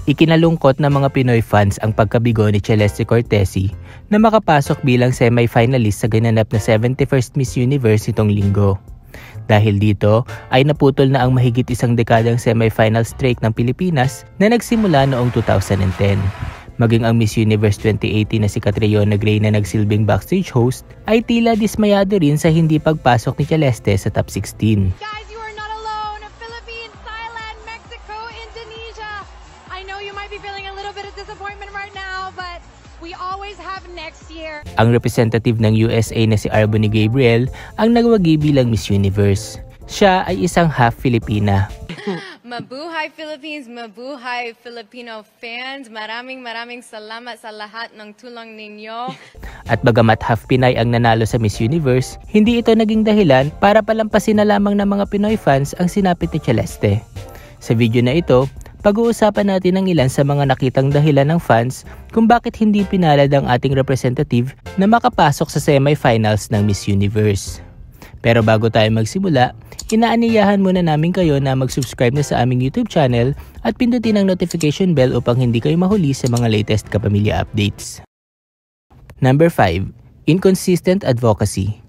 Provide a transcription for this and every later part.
Ikinalungkot ng mga Pinoy fans ang pagkabigo ni Celeste Cortesi na makapasok bilang semi-finalist sa gananap na 71st Miss Universe itong linggo. Dahil dito ay naputol na ang mahigit isang dekadang semi-final streak ng Pilipinas na nagsimula noong 2010. Maging ang Miss Universe 2018 na si Catriona Gray na nagsilbing backstage host ay tila dismayado rin sa hindi pagpasok ni Celeste sa top 16. Guys, you are not alone. Philippines, Thailand, Mexico, Indonesia. I know you might be feeling a little bit of disappointment right now, but we always have next year. Ang representative ng USA na si Arbony Gabriel ang nagwagi bilang Miss Universe. Siya ay isang half Filipina. Mabuhay Philippines, mabuhay Filipino fans. Maraming salamat sa lahat ng tulong ninyo. At bagamat half Pinay ang nanalo sa Miss Universe, hindi ito naging dahilan para palampasin na lamang ng mga Pinoy fans ang sinapit ni Celeste. Sa video na ito, pag-uusapan natin ang ilan sa mga nakitang dahilan ng fans kung bakit hindi pinalad ang ating representative na makapasok sa semi-finals ng Miss Universe. Pero bago tayo magsimula, inaaniyahan muna namin kayo na mag-subscribe na sa aming YouTube channel at pindutin ang notification bell upang hindi kayo mahuli sa mga latest kapamilya updates. Number 5. Inconsistent advocacy.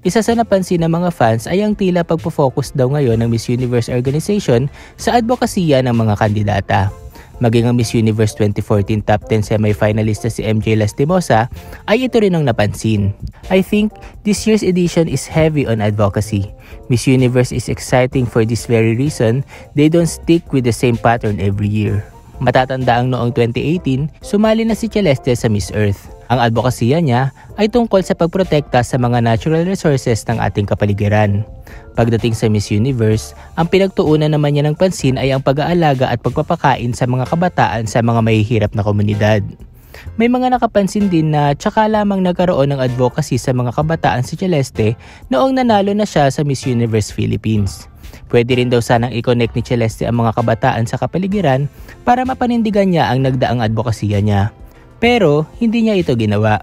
Isa sa napansin ng mga fans ay ang tila pagpo-focus daw ngayon ng Miss Universe organization sa advokasya ng mga kandidata. Maging ang Miss Universe 2014 top 10 semi-finalist si MJ Lastimosa ay ito rin ang napansin. I think this year's edition is heavy on advocacy. Miss Universe is exciting for this very reason, they don't stick with the same pattern every year. Matatanda ang noong 2018, sumali na si Celeste sa Miss Earth. Ang advokasya niya ay tungkol sa pagprotekta sa mga natural resources ng ating kapaligiran. Pagdating sa Miss Universe, ang pinagtuunan naman niya ng pansin ay ang pag-aalaga at pagpapakain sa mga kabataan sa mga mahihirap na komunidad. May mga nakapansin din na tsaka lamang nagkaroon ng advocacy sa mga kabataan si Celeste noong nanalo na siya sa Miss Universe Philippines. Pwede rin daw sanang i-connect ni Celeste ang mga kabataan sa kapaligiran para mapanindigan niya ang nagdaang advokasya niya. Pero hindi niya ito ginawa.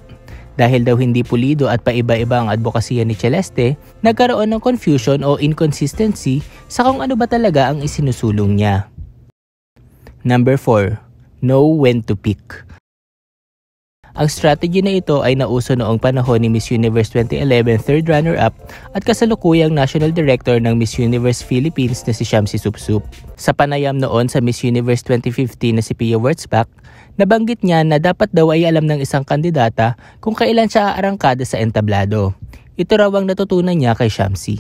Dahil daw hindi pulido at paiba-iba ang advokasya ni Celeste, nagkaroon ng confusion o inconsistency sa kung ano ba talaga ang isinusulong niya. Number 4. Know when to pick. Ang strategy na ito ay nauso noong panahon ni Miss Universe 2011 third runner-up at kasalukuyang National Director ng Miss Universe Philippines na si Shamsi Supsup. Sa panayam noon sa Miss Universe 2015 na si Pia Wurtzbach, nabanggit niya na dapat daw ay alam ng isang kandidata kung kailan siya aarangkada sa entablado. Ito raw ang natutunan niya kay Shamsi.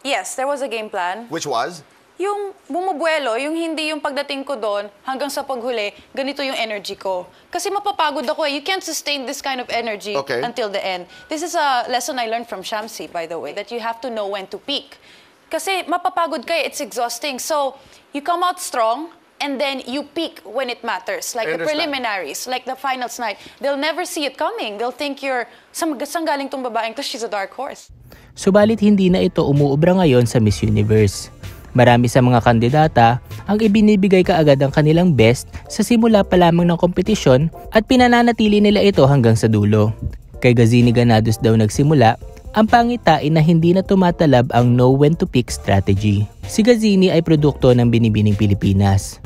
Yes, there was a game plan. Which was? Yung bumubuelo, yung hindi yung pagdating ko doon hanggang sa paghuli, ganito yung energy ko. Kasi mapapagod ako eh. You can't sustain this kind of energy until the end. This is a lesson I learned from Shamsi, by the way, that you have to know when to peak. Kasi mapapagod ka eh, it's exhausting. So, you come out strong, and then you peak when it matters. Like the preliminaries, like the finals night. They'll never see it coming. They'll think you're, saan galing tong babaeng to, she's a dark horse. Subalit hindi na ito umuubra ngayon sa Miss Universe. Marami sa mga kandidata ang ibinibigay kaagad ang kanilang best sa simula pa lamang ng kompetisyon at pinananatili nila ito hanggang sa dulo. Kay Gazini Ganados daw nagsimula, ang pangitain na hindi na tumatalab ang know when to pick strategy. Si Gazini ay produkto ng Binibining Pilipinas.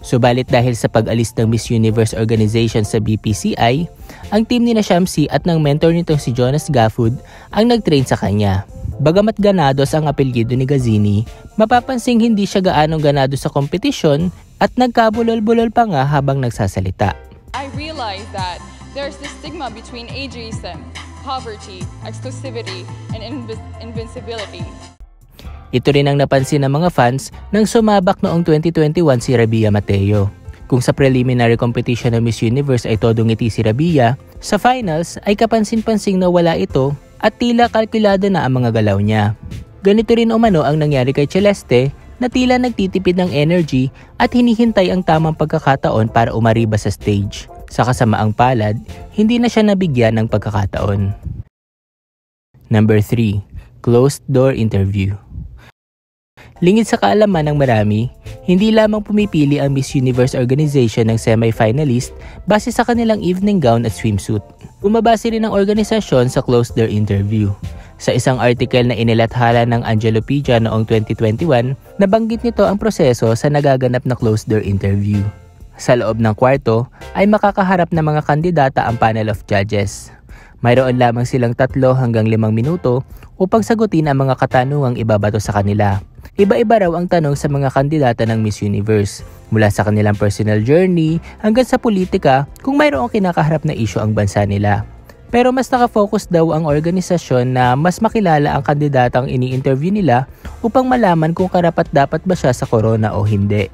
Subalit dahil sa pag-alis ng Miss Universe organization sa BPCI, ang team ni Shamsi at ng mentor nitong si Jonas Gaffud ang nag-train sa kanya. Bagamat Ganados ang apelyido ni Gazini, mapapansing hindi siya gaanong ganado sa kompetisyon at nagkabulol-bulol pa nga habang nagsasalita. I realized that there's this stigma between ageism, poverty, exclusivity, and invincibility. Ito rin ang napansin ng mga fans nang sumabak noong 2021 si Rabia Mateo. Kung sa preliminary competition ng Miss Universe ay todo ngiti si Rabia, sa finals ay kapansin-pansing na wala ito at tila kalkulado na ang mga galaw niya. Ganito rin umano ang nangyari kay Celeste na tila nagtitipid ng energy at hinihintay ang tamang pagkakataon para umariba sa stage. Sa kasamaang palad, hindi na siya nabigyan ng pagkakataon. Number 3. Closed door interview. Lingid sa kaalaman ng marami, hindi lamang pumipili ang Miss Universe organization ng semi-finalist base sa kanilang evening gown at swimsuit. Bumabase rin ang organisasyon sa closed-door interview. Sa isang article na inilathala ng Angelopedia noong 2021, nabanggit nito ang proseso sa nagaganap na closed-door interview. Sa loob ng kwarto ay makakaharap na mga kandidata ang panel of judges. Mayroon lamang silang 3 hanggang 5 minuto upang sagutin ang mga katanungang ibabato sa kanila. Iba-iba raw ang tanong sa mga kandidata ng Miss Universe, mula sa kanilang personal journey hanggang sa politika kung mayroong kinakaharap na issue ang bansa nila. Pero mas nakafocus daw ang organisasyon na mas makilala ang kandidatang ini-interview nila upang malaman kung karapat-dapat ba siya sa corona o hindi.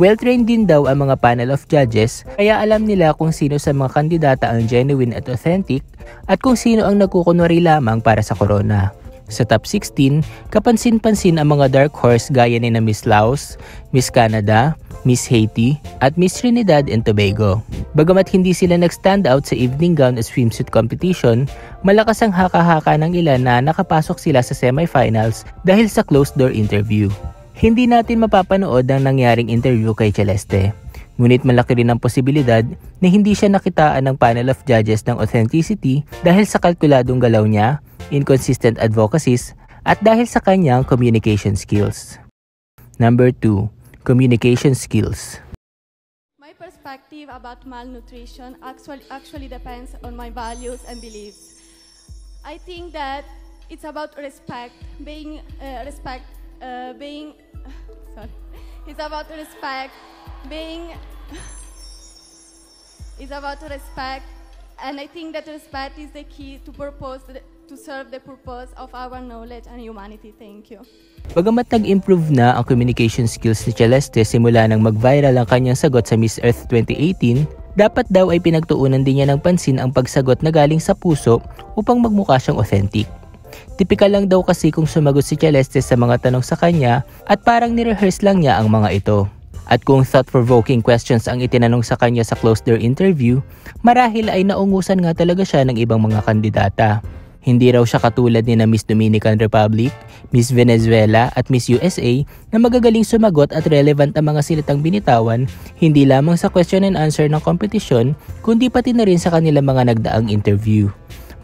Well-trained din daw ang mga panel of judges, kaya alam nila kung sino sa mga kandidata ang genuine at authentic at kung sino ang nagkukunwari lamang para sa corona. Sa top 16, kapansin-pansin ang mga dark horse gaya ni na Miss Laos, Miss Canada, Miss Haiti at Miss Trinidad and Tobago. Bagamat hindi sila nag-stand out sa evening gown at swimsuit competition, malakas ang haka-haka ng ilan na nakapasok sila sa semifinals dahil sa closed-door interview. Hindi natin mapapanood ang nangyaring interview kay Celeste. Ngunit malaki rin ang posibilidad na hindi siya nakitaan ng panel of judges ng authenticity dahil sa kalkuladong galaw niya, inconsistent advocacies, at dahil sa kanyang communication skills. Number 2. Communication skills. My perspective about malnutrition actually depends on my values and beliefs. I think that it's about respect, and I think that respect is the key to serve the purpose of our knowledge and humanity. Thank you. Bagamat nag-improve na ang communication skills ni Celeste simula nang mag-viral ang kanyang sagot sa Miss Earth 2018, dapat daw ay pinagtuunan din niya ng pansin ang pagsagot na galing sa puso upang magmukha siyang authentic. Tipikal lang daw kasi kung sumagot si Celeste sa mga tanong sa kanya at parang ni-rehearse lang niya ang mga ito. At kung thought-provoking questions ang itinanong sa kanya sa closed-door interview, marahil ay naungusan nga talaga siya ng ibang mga kandidata. Hindi raw siya katulad ni na Miss Dominican Republic, Miss Venezuela at Miss USA na magagaling sumagot at relevant ang mga salitang binitawan hindi lamang sa question and answer ng kompetisyon kundi pati na rin sa kanilang mga nagdaang interview.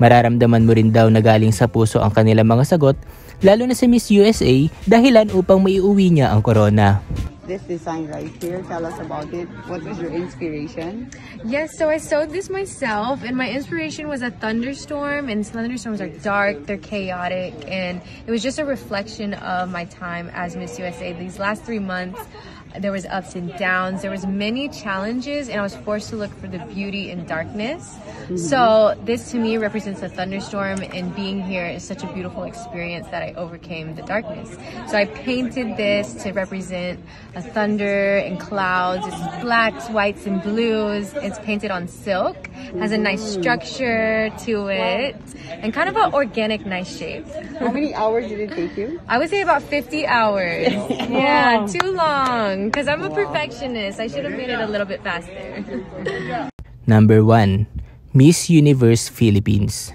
Mararamdaman mo rin daw na galing sa puso ang kanilang mga sagot, lalo na sa Miss USA dahilan upang maiuwi niya ang corona. This design right here, tell us about it. What was your inspiration? Yes, so I sewed this myself, and my inspiration was a thunderstorm, and thunderstorms are dark, they're chaotic, and it was just a reflection of my time as Miss USA. These last 3 months, there was ups and downs, there was many challenges, and I was forced to look for the beauty in darkness. So this to me represents a thunderstorm, and being here is such a beautiful experience that I overcame the darkness. So I painted this to represent a thunder and clouds. It's blacks, whites, and blues. It's painted on silk, has a nice structure to it, and kind of an organic, nice shape. How many hours did it take you? I would say about 50 hours. Yeah, too long. Because I'm a perfectionist. I should have made it a little bit faster. Number 1. Miss Universe Philippines.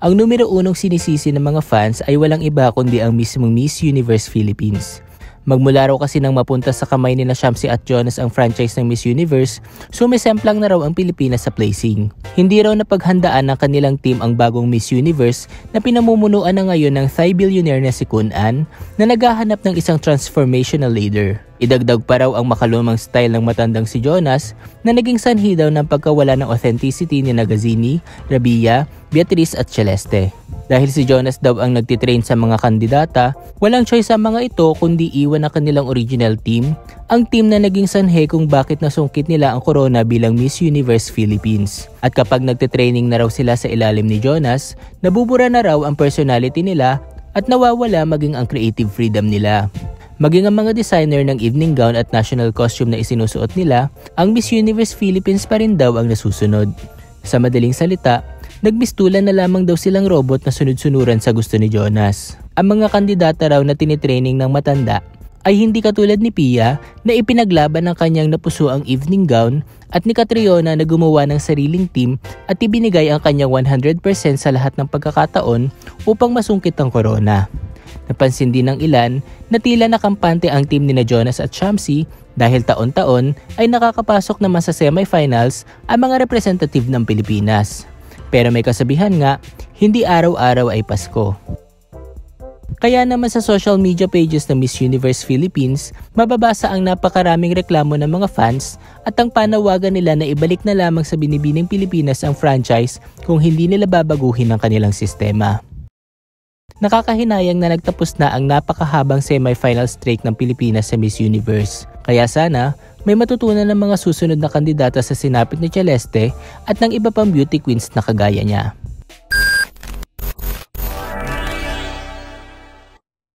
Ang numero 1 sinisisi ng mga fans ay walang iba kundi ang mismong Miss Universe Philippines. Magmula raw kasi nang mapunta sa kamay ni na Shamsi at Jonas ang franchise ng Miss Universe, sumisemplang na raw ang Pilipinas sa placing. Hindi raw napaghandaan ng kanilang team ang bagong Miss Universe na pinamumunuan na ngayon ng Thai billionaire na si Kun An na naghahanap ng isang transformational leader. Idagdag pa raw ang makalumang style ng matandang si Jonas na naging sanhi daw ng pagkawala ng authenticity ni Nagazini, Rabia, Beatrice at Celeste. Dahil si Jonas daw ang nagtitrain sa mga kandidata, walang choice sa mga ito kundi iwan ang kanilang original team, ang team na naging sanhi kung bakit nasungkit nila ang corona bilang Miss Universe Philippines. At kapag nagtitraining na raw sila sa ilalim ni Jonas, nabubura na raw ang personality nila at nawawala maging ang creative freedom nila. Maging ang mga designer ng evening gown at national costume na isinusuot nila, ang Miss Universe Philippines pa rin daw ang nasusunod. Sa madaling salita, nagmistulan na lamang daw silang robot na sunod-sunuran sa gusto ni Jonas. Ang mga kandidata raw na tinitraining ng matanda ay hindi katulad ni Pia na ipinaglaban ng kanyang napuso ang evening gown at ni Catriona na gumawa ng sariling team at ibinigay ang kanyang 100% sa lahat ng pagkakataon upang masungkit ang corona. Napansin din ng ilan na tila nakampante ang team ni na Jonas at Shamsi dahil taon-taon ay nakakapasok naman sa semifinals ang mga representative ng Pilipinas. Pero may kasabihan nga, hindi araw-araw ay Pasko. Kaya naman sa social media pages ng Miss Universe Philippines, mababasa ang napakaraming reklamo ng mga fans at ang panawagan nila na ibalik na lamang sa Binibining Pilipinas ang franchise kung hindi nila babaguhin ang kanilang sistema. Nakakahinayang na nagtapos na ang napakahabang semifinal streak ng Pilipinas sa Miss Universe. Kaya sana, may matutunan ng mga susunod na kandidata sa sinapit ni Celeste at ng iba pang beauty queens na kagaya niya.